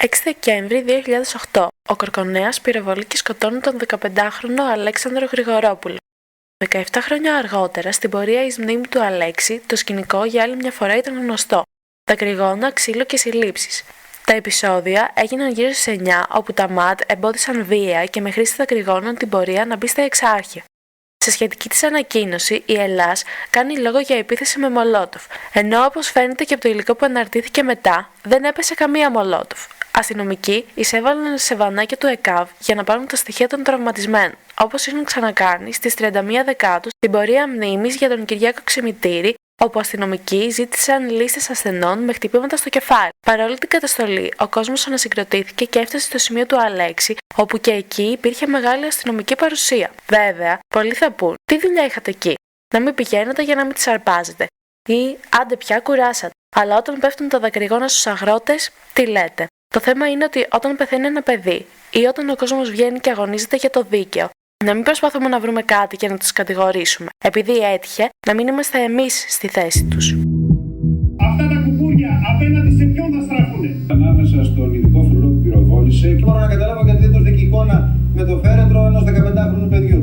6 Δεκέμβρη 2008. Ο Κορκονέας πυροβολεί και σκοτώνει τον 15χρονο Αλέξανδρο Γρηγορόπουλο. 17 χρόνια αργότερα, στην πορεία εις μνήμη του Αλέξη, το σκηνικό για άλλη μια φορά ήταν γνωστό. Δακρυγόνα, ξύλο και συλλήψεις. Τα επεισόδια έγιναν γύρω στις 9, όπου τα ΜΑΤ εμπόδισαν βία και με χρήση δακρυγόνων την πορεία να μπει στα εξάρχεια. Σε σχετική της ανακοίνωση, η Ελλάς κάνει λόγο για επίθεση με μολότοφ, ενώ όπως φαίνεται και από το υλικό που αναρτήθηκε μετά, δεν έπεσε καμία μολότοφ. Αστυνομικοί εισέβαλαν σε βανάκια του ΕΚΑΒ για να πάρουν τα στοιχεία των τραυματισμένων, όπως είχαν ξανακάνει στις 31 Δεκάτου στην πορεία μνήμης για τον Κυριάκο Ξημητήρη, όπου αστυνομικοί ζήτησαν λίστες ασθενών με χτυπήματα στο κεφάλι. Παρόλη την καταστολή, ο κόσμος ανασυγκροτήθηκε και έφτασε στο σημείο του Αλέξη, όπου και εκεί υπήρχε μεγάλη αστυνομική παρουσία. Βέβαια, πολλοί θα πούν: τι δουλειά είχατε εκεί? Να μην πηγαίνετε για να μην τις αρπάζετε. Ή άντε πια κουράσατε. Αλλά όταν πέφτουν τα δακρυγόνα στους αγρότες, τι λέτε? Το θέμα είναι ότι όταν πεθαίνει ένα παιδί ή όταν ο κόσμος βγαίνει και αγωνίζεται για το δίκαιο, να μην προσπαθούμε να βρούμε κάτι και να τους κατηγορήσουμε, επειδή έτυχε να μην είμαστε εμείς στη θέση τους. Αυτά τα κουκούρια απέναντι σε ποιον θα στραφούνε? Ανάμεσα στον ειδικό φρουρό που πυροβόλησε. Μπορώ να καταλάβω γιατί δεν δόθηκε εικόνα με το φέρετρο ενός 15χρονου παιδιού.